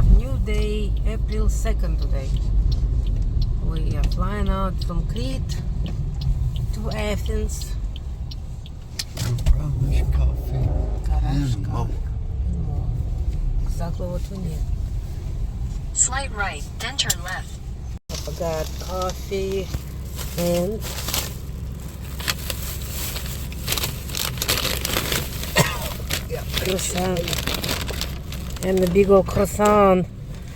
have new day, April 2nd today. We are flying out from Crete to Athens. Garage coffee. Garage and coffee. And more. Exactly what we need. Slight right, then turn left. I got coffee and croissant. And the big old croissant.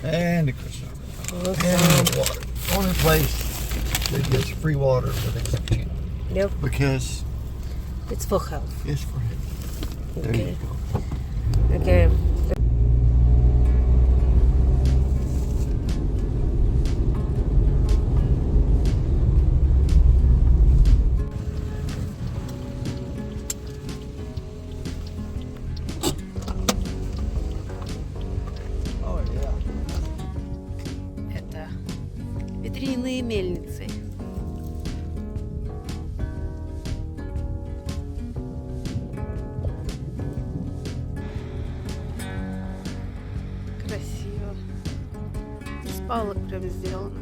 And the croissant. And water. Only place that gets free water with a kitchen. Yep, Because it's for health. it's for health. There Okay. you go. Okay. Oh yeah. Это ветряные мельницы. Красиво. Из палок прям сделано.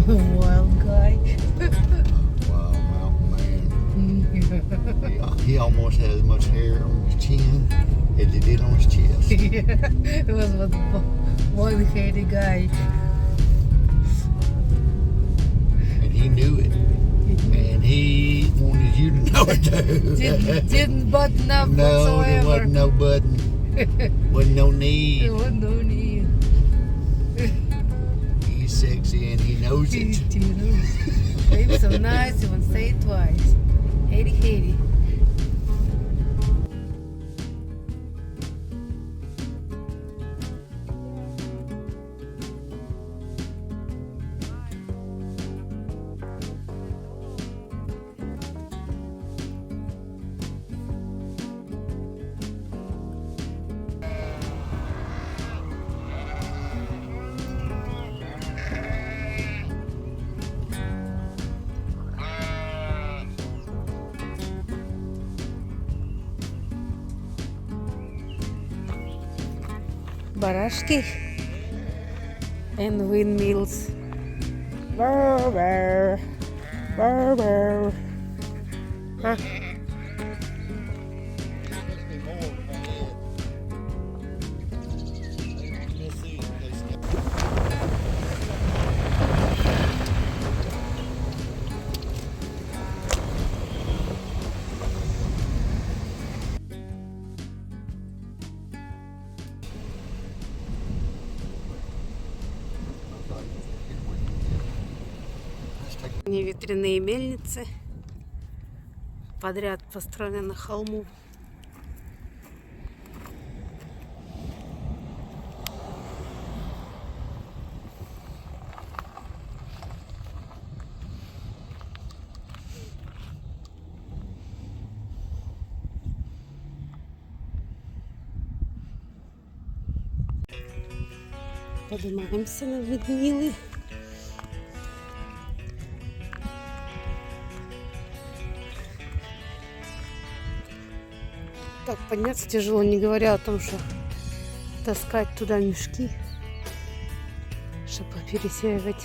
Wild guy. Wow, mountain man. He almost had as much hair on his chin as he did on his chest. It was one hairy guy. And he knew it. And he wanted you to know it too. Didn't button up No, there whatsoever. wasn't no button. Wasn't no need. There was no need. He's sexy and he knows it. Maybe so nice, you want to say it twice. Hairy, hairy. Барашки and windmills. Brr, brr, brr, brr. Huh? Не ветряные мельницы подряд построены на холму. Поднимаемся на Людмилы. Так, подняться тяжело, не говоря о том, что таскать туда мешки, чтобы пересеивать.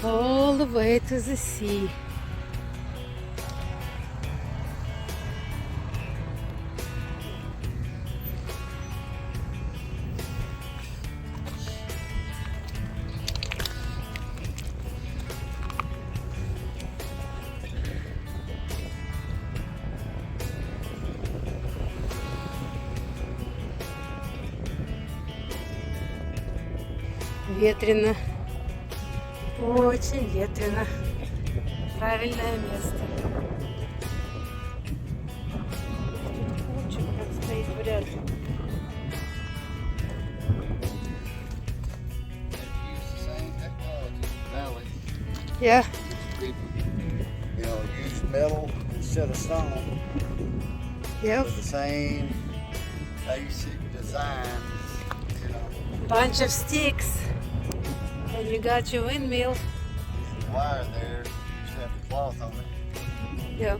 All the way to the sea. Ветрено. Очень ветрено. Правильное место. Очень как стоит в ряд. Yeah. You know, use metal instead of stone Yep. with the same basic design. You know, Bunch of sticks. And you got your windmill. and the wire there, just have the cloth on it. Yeah.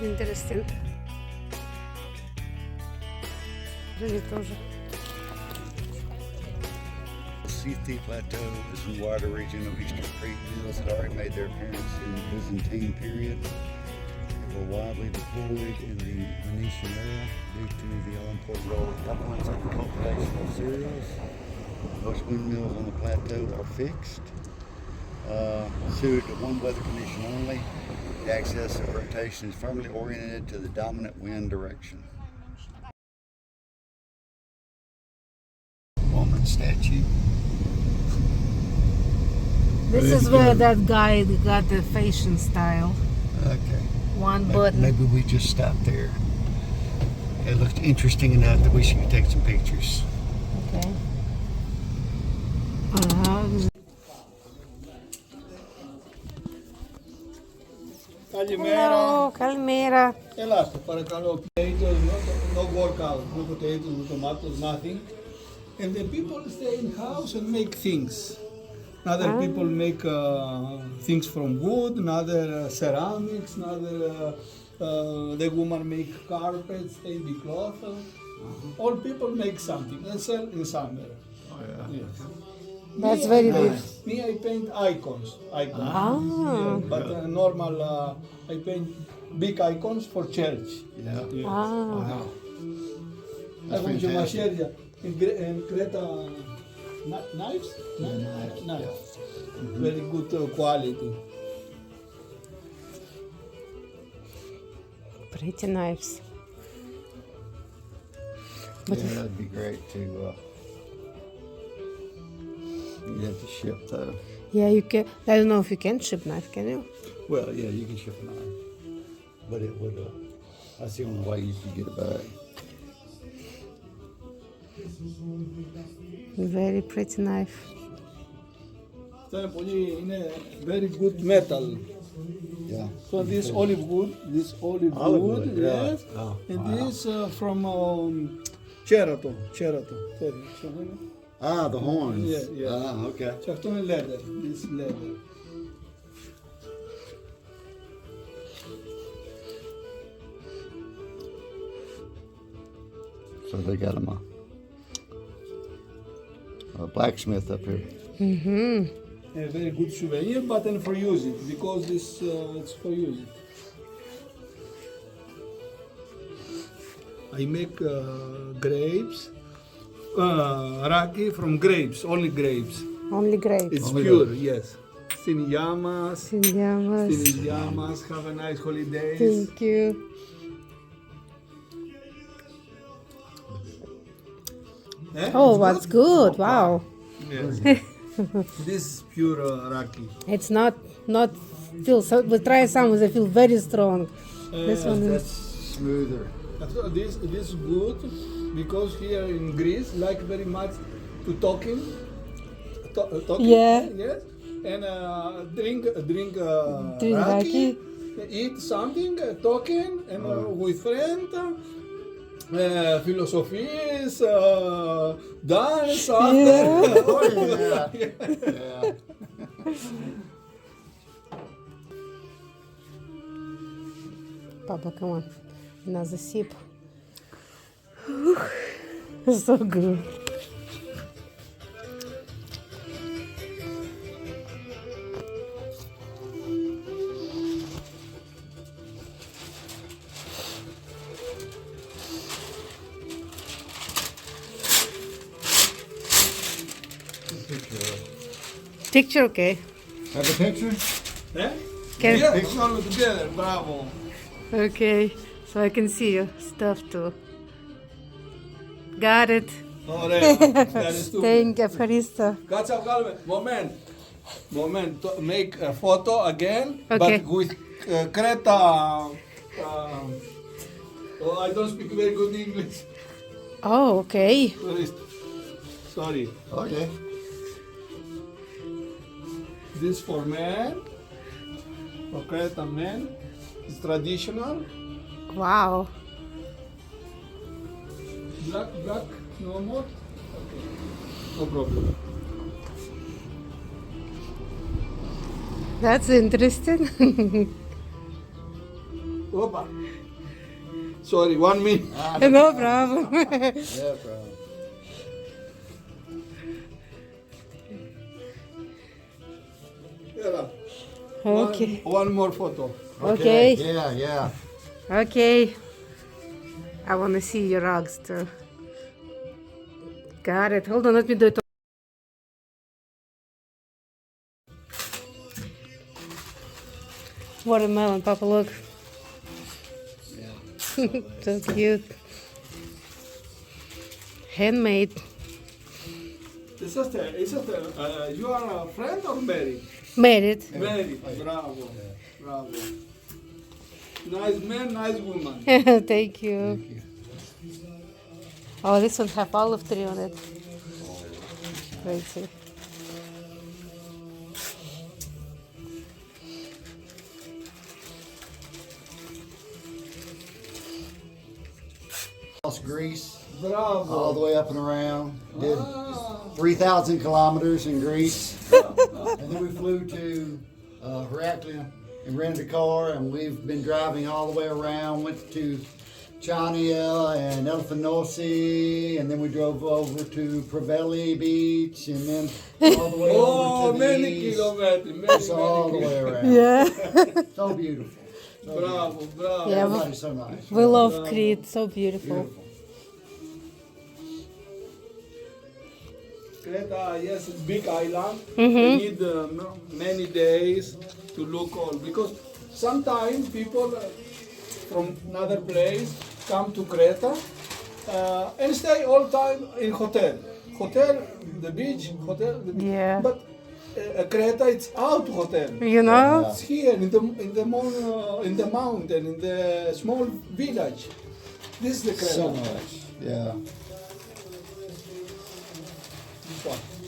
Interesting. Really тоже. The Crete Plateau is in the wider region of eastern Crete. Mills had already made their appearance in the Byzantine period. They were widely deployed in the Venetian era due to the all-important role of implements in the cultivation of cereals. Most windmills on the plateau are fixed, suited to one weather condition only. The axis of rotation is firmly oriented to the dominant wind direction. Woman statue. This is where that guy got the fashion style. Okay. One button. Maybe we just stopped there. It looked interesting enough that we should take some pictures. Okay. Καλημέρα. Hello, καλημέρα. Ελάστε, παρακαλώ. Potatoes, no workout, no potatoes, no tomatoes, nothing. And the people stay in house and make things. Other people make things from wood, another ceramics, another the woman make carpets, tablecloth. All people make something and sell in summer. Oh yeah. Yes. That's very good. Me, I paint icons. Ah. But normal, I paint big icons for church. Yeah. Ah. Wow. That's Έχω και fantastic. μαχαίρια. In Crete, knives? Knives. Very good quality. Pretty knives. Yeah, that'd be great to. You have to ship though. Yeah, you can. I don't know if you can ship knife, can you? Well, yeah, you can ship a knife, but it would. That's the only way you can get it back. Very pretty knife. Αυτό είναι πολύ, είναι very good metal. Yeah. So this olive wood, Olive wood, yeah. yes. Oh, And wow. this from Cerato. Ah, the horns. Yeah, yeah. Ah, okay. Και αυτό είναι leather, this leather. So they got them a blacksmith up here. A very good souvenir, but then for use it, because this it's for use it. I make grapes, raki from grapes, only grapes. Only grapes. It's Only pure, yes. Siniyamas, Sinyamas. have a nice holidays. Thank you. Eh? Oh, It's that's good. Wow. Yes. This is pure raki. It's not feel so. But try some. They feel very strong. This one is. That's smoother. This is good because here in Greece like very much to talking. Yeah. Yes. And drink Drink raki, raki. eat something, talking, and with friend. Philosophies, dance after. Oh yeah. Yeah. Papa, come on. Another sip. So good. Picture, okay. Have a picture? Eh? Can- Yes, all together, bravo. Okay, so I can see your stuff too. Got it. Ωραία. Ευχαριστούμε. Thank you, ευχαριστώ. Κάτσε να βγάλουμε. Moment. Make a photo again, Okay. but with Crete. Oh, I don't speak very good English. Oh, okay. Sorry. Okay. This for men. For Crete men. It's traditional. Wow. Black, no more? Okay. No problem. That's interesting. Opa. Sorry, 1 minute. No problem. Yeah, bro. Yeah. Okay. One more photo. Okay. Yeah. Okay. I want to see your rugs too. Got it. Hold on, let me do it. Watermelon, Papa, look. So cute. Handmade. Sister, you are a friend or married? Married. Married. Bravo. Bravo. Nice man, nice woman. Thank you. Oh, this one have olive tree on it. Crazy. Greece, Bravo. all the way up and around. Did Ah. 3,000 kilometers in Greece. And then we flew to Heraclion and rented a car, and we've been driving all the way around. Went to Chania and Elefanosi, and then we drove over to Preveli Beach, and then all the way Oh, over to the many east. kilometers. It's all the way around. Yeah. So beautiful. So Bravo, bravo. Yeah, Everybody's so nice. we love Crete. So beautiful. Beautiful. Crete, yes, it's big island. You need many days to look all, because sometimes people from another place come to Crete and stay all time in hotel. Hotel, the beach, hotel, the beach. Yeah. But Crete, it's out hotel. You know? It's here in the mountain, in the small village. This is the Crete. So much. Yeah.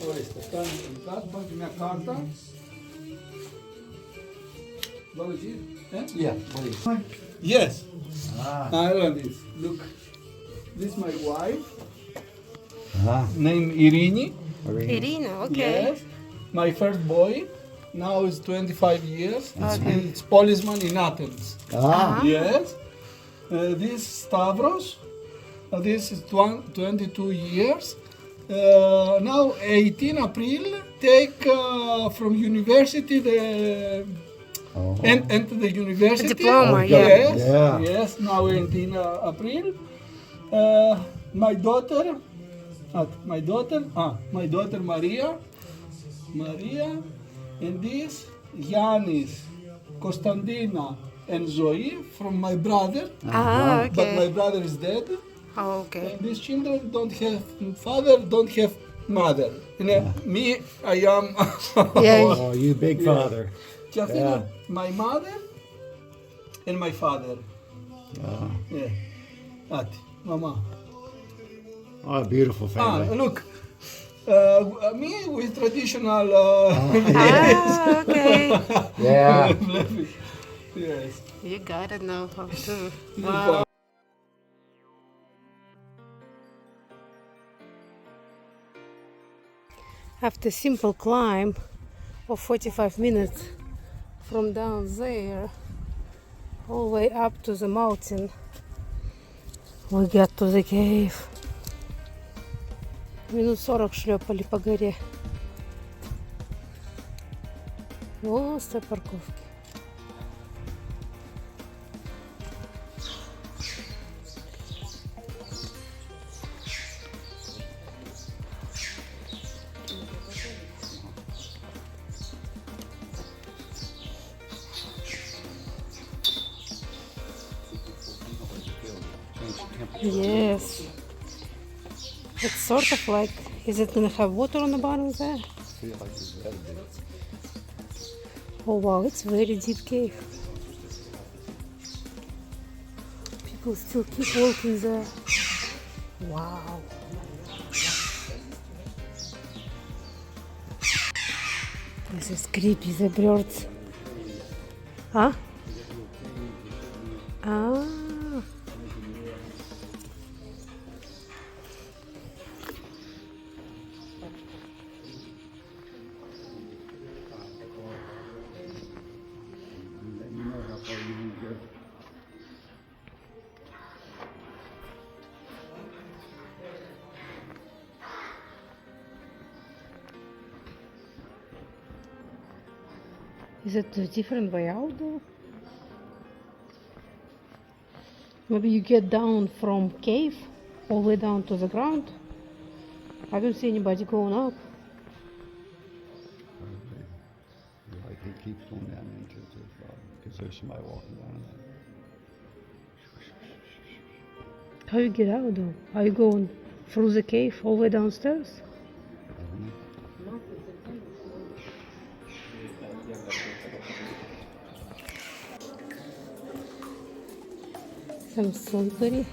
Ora este, está entrada, minha carta. Vamos ir? Yeah, please. Yes. Ah. Ireland is. Look, this is my wife, Ah. named Irini. Irina, okay. Yes. My first boy, now is 25 years. It's policeman in Athens. Ah. Yes. This Stavros. This is 22 years. Now 18 April take from university the enter the university. Diploma, yeah. Yes, Yeah. yes. Now 18 April. My daughter Maria, and this Yanis, Konstantina, and Zoe from my brother. Ah, But my okay. brother is dead. Oh, okay. And these children don't have father, don't have mother. And me, I am. Yeah. Oh, you big father. Just Yeah. my mother and my father. Oh, Yeah. Ati, mama. oh, a beautiful family. Look. Me with traditional. Ah, okay. Yeah. Yes. You got it now, how to. Wow. Wow. After simple climb of 45 minutes from down there all the way up to the mountain, we got to the cave. Минут 40 шлепали по горе. Просто парковки. Yes. It's sort of like, is it gonna have water on the bottom there? Oh wow, it's a very deep cave. People still keep walking there. Wow. This is creepy, the birds. Huh? Ah. Let me know how far you want to go. Is it a different way out though? Maybe you get down from cave all the way down to the ground. I don't see anybody going up. Like he keeps going down into the because there's somebody walking down there. How you get out though? Are you going through the cave all the way downstairs? Some slippery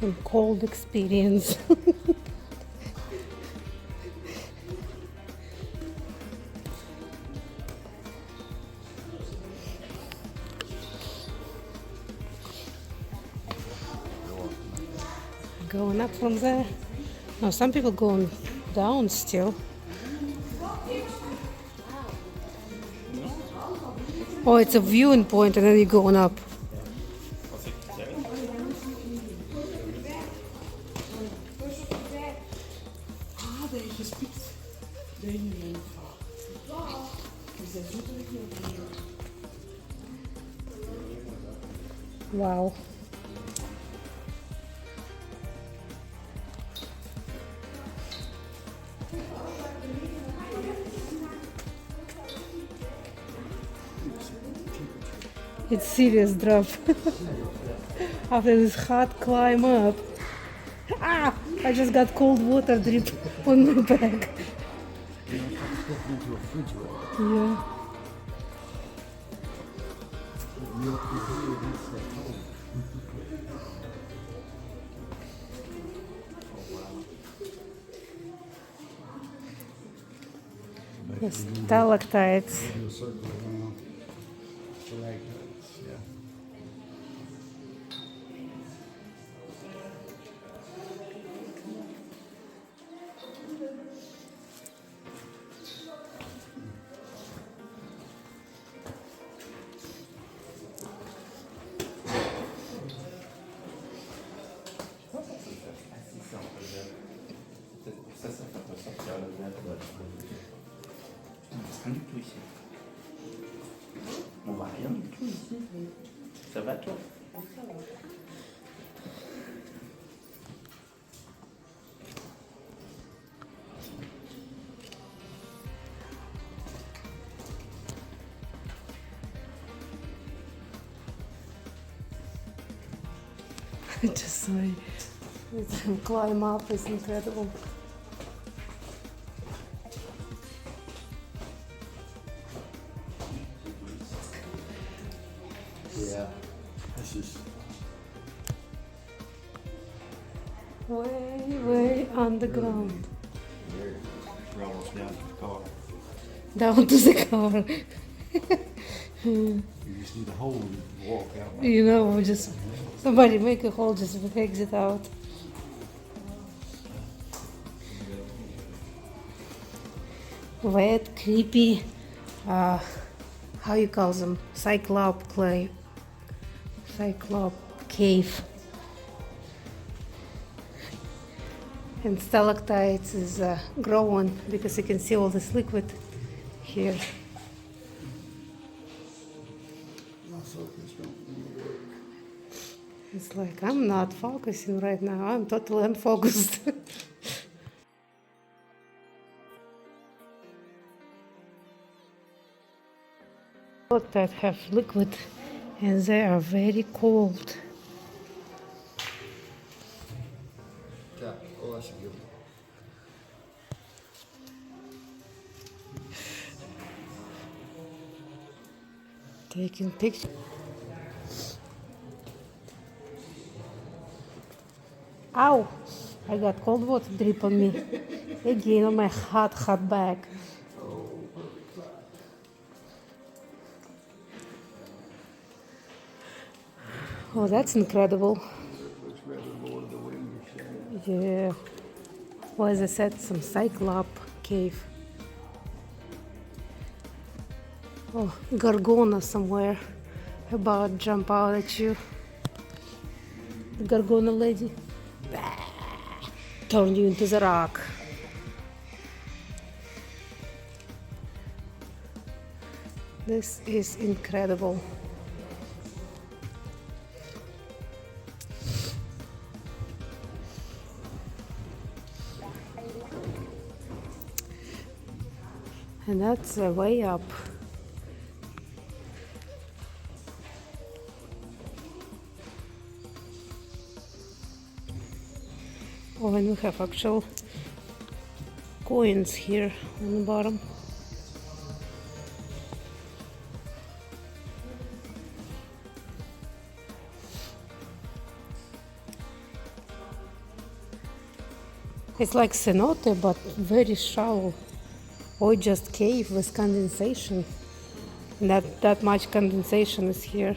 and cold experience. Going up from there. No, some people going down still. Oh, it's a viewing point and then you're going up. Wow. It's serious drop. After this hard climb up. Ah! I just got cold water drip on my back. Yeah. The stalactites. Do a circle around. Stalactites, yeah. Rien du tout ici. On voit rien du tout ici. Ça va toi? Just sorry. Climb up is incredible. Yeah. This is Way underground. We're almost down to the car. Down to the car. you just need a hole to walk out. You know, just somebody make a hole, just exit out. Wet, creepy, how you call them? Cyclop cave. And stalactites is growing because you can see all this liquid here. It's like I'm not focusing right now. I'm totally unfocused. That have liquid and they are very cold. Oh, that's a good one. Taking pictures. Ow! I got cold water drip on me. Again on my hot back. Oh, that's incredible. Looks rather Lord of the Rings. Yeah. Well, as I said, some Cyclop cave. Oh, Gargona somewhere about to jump out at you. The Gargona lady. Bah! Turn you into the rock. This is incredible. And that's way up. Oh, and we have actual coins here on the bottom. It's like cenote, but very shallow. Or just cave with condensation. And that much condensation is here.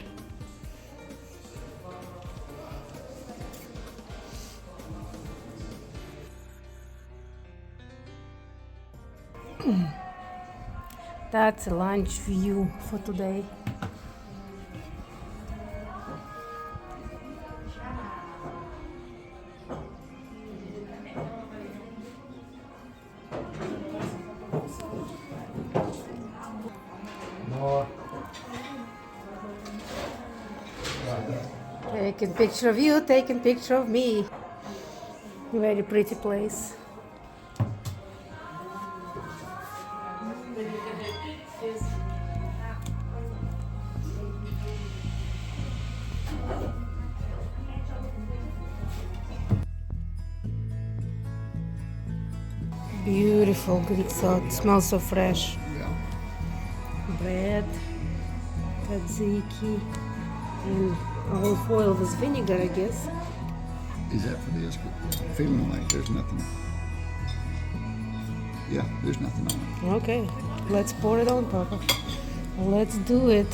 That's a lunch view for today. Taking picture of you, taking picture of me. Very pretty place. Beautiful Greek salad, smells so fresh. Yeah. Bread, tzatziki, and olive oil with vinegar, I guess. Is that for this? Feeling like there's nothing. Yeah, there's nothing on it. Okay, let's pour it on, Papa. Let's do it.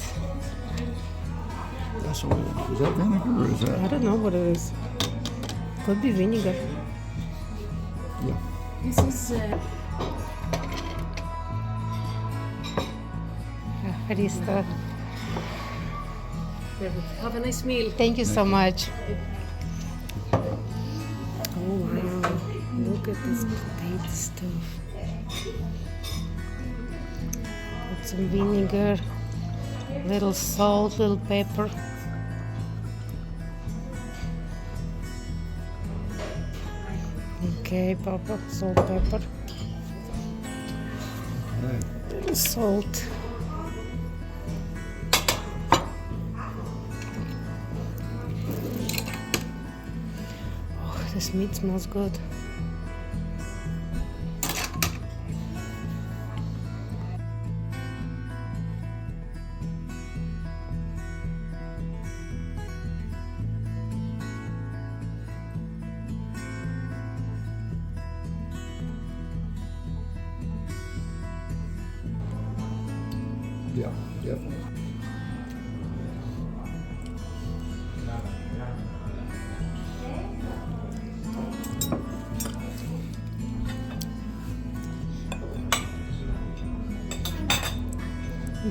That's oil. Is that vinegar or is I that? don't know what it is. Could be vinegar. Yeah. This is Arista. Have a nice meal. Thank you so much. Oh wow, look at this potato stuff. Put some vinegar, little salt, little pepper. Okay, Papa, salt, pepper, Right. salt. Oh, this meat smells good. Yeah, definitely.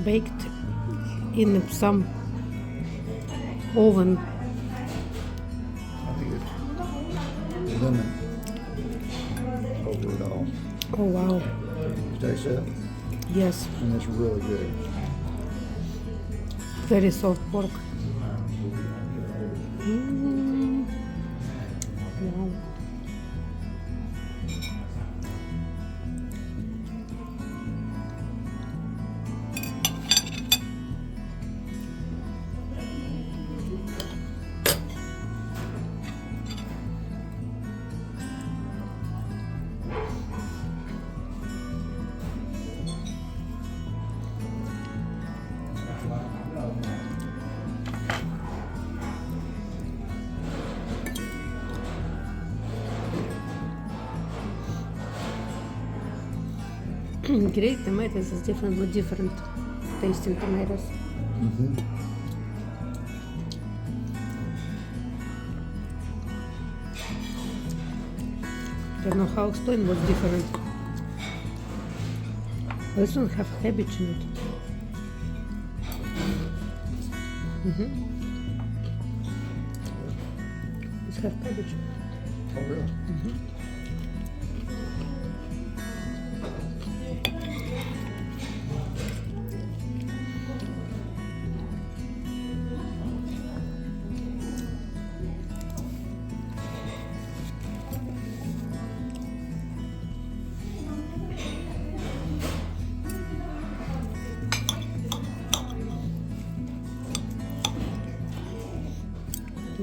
Baked in some oven. I think it's lemon over it all. Oh wow, Taste that? yes, And it's really good. very soft pork. Wow. Great tomatoes is different with different tasting tomatoes. Don't know how to explain what's different. This one have cabbage in it. This have cabbage. Oh, really?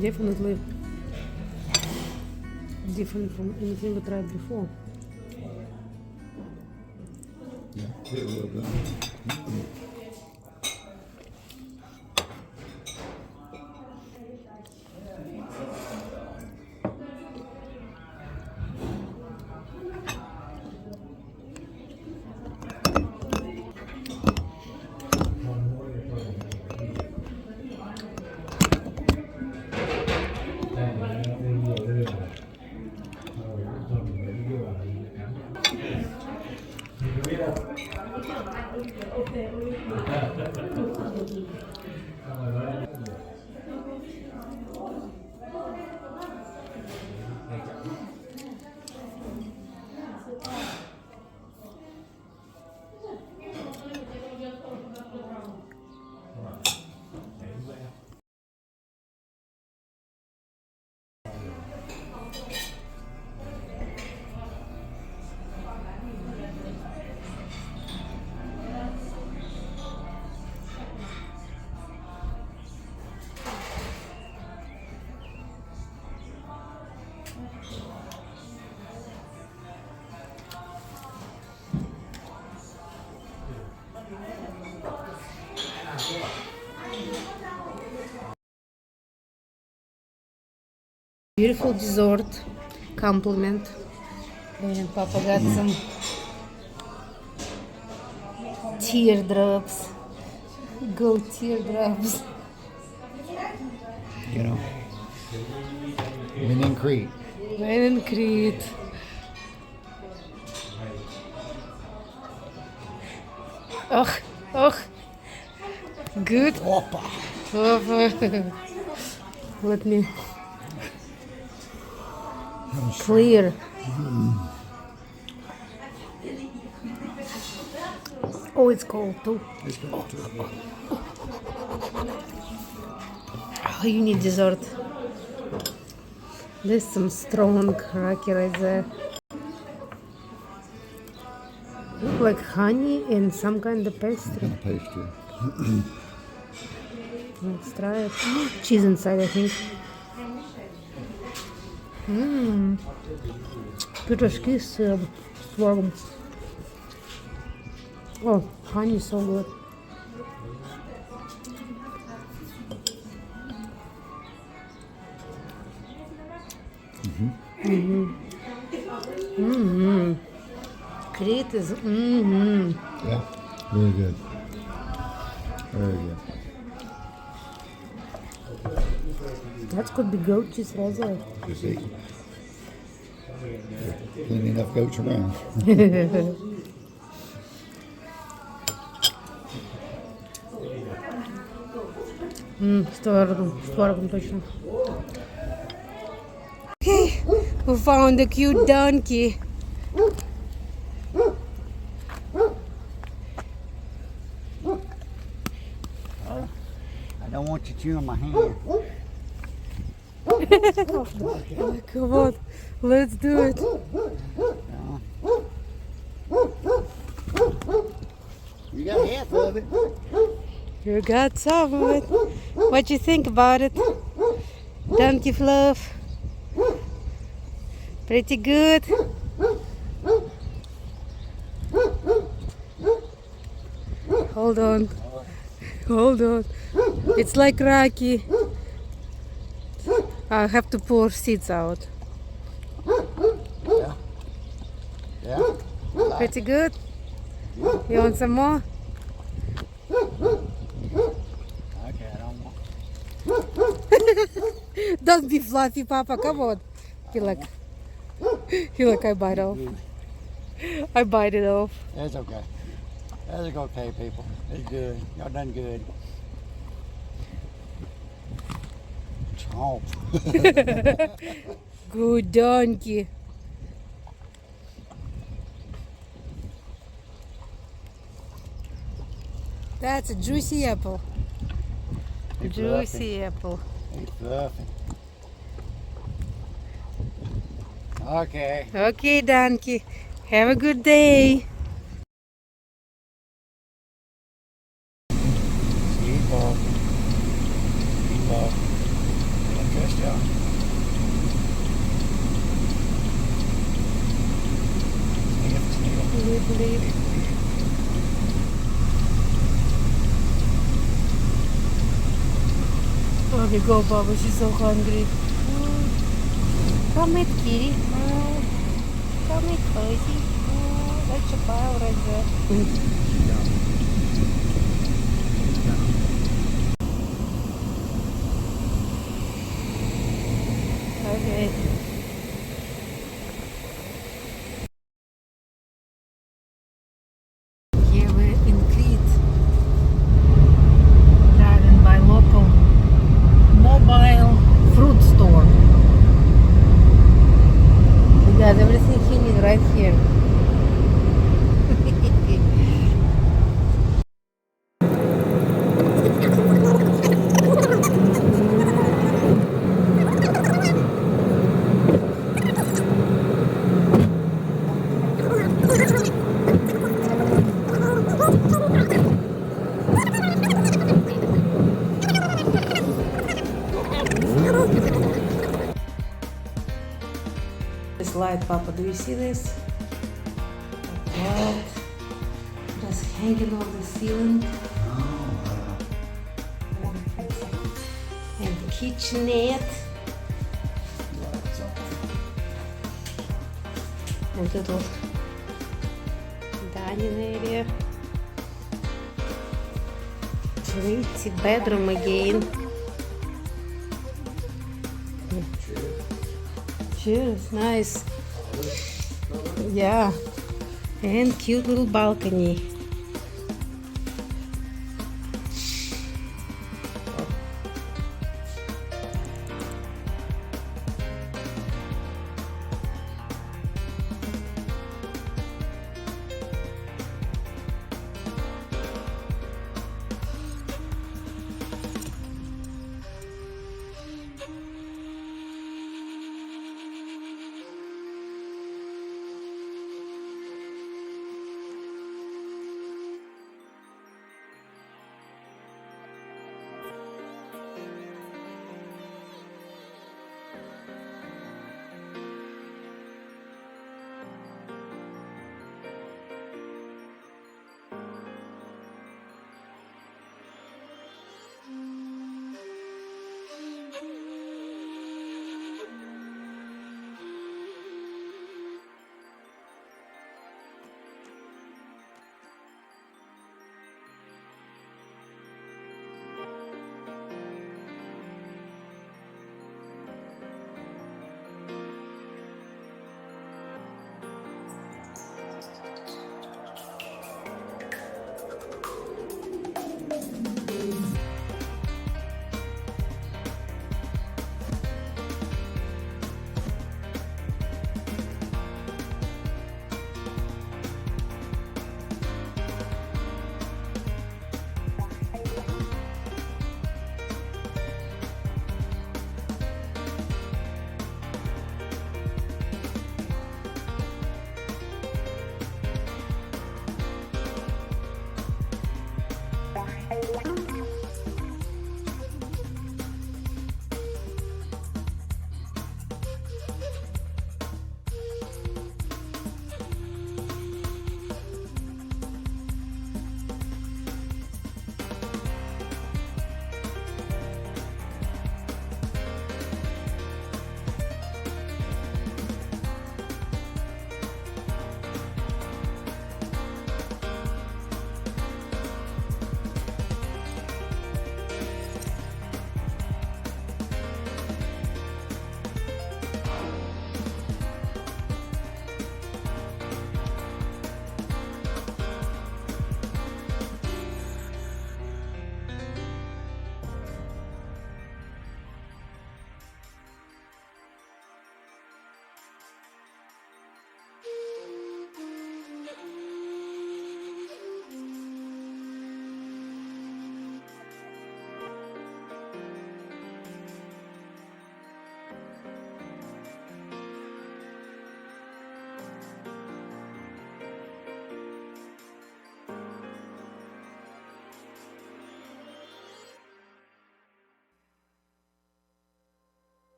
Definitely different from anything we tried before. Yeah, a little bit. Beautiful dessert, compliment. And Papa got some teardrops, gold teardrops. You know, when in Crete. When in Crete. Oh, good. Opa. Let me clear. Oh, it's cold too. It's good too. Oh, you need dessert. There's some strong raki right there. Look like honey and some kind of pastry. And a pastry. Let's try it. Cheese inside, I think. Пирожки с творогом. Oh, honey is so good. Crete is Yeah, very good. Very good. That could be goat cheese right there. You see, plenty enough goats around. С творогом точно. Okay, we found a cute donkey. I don't want you chewing my hand. Come on, let's do it. You got half of it. You got some of it. What you think about it? Donkey fluff. Pretty good. Hold on. Hold on. It's like Rocky. I have to pour seeds out. Yeah. Pretty good. You want some more? Okay, I don't want. Don't be fluffy, Papa. Come on. Be like, You're like, I bite off. I bite it off. It's okay. That's okay, people. It's good. Y'all done good. Chomp. Good donkey. That's a juicy apple. It's Juicy apple. It's fluffy. Okay. Okay, donkey. Have a good day. Sweet ball. Sweet ball. Don't trust y'all. Leave, leave. Okay, go, Baba. She's so hungry. Come eat, kitty. Come eat, cozy. That's your pile right there. Okay. Here we're in Crete, driving by local mobile fruit store. We got everything you need right here. This light, Papa, do you see this? Light just hanging on the ceiling. And the kitchenette. And little dining area. Pretty bedroom again. Cheers, nice. Yeah, and cute little balcony.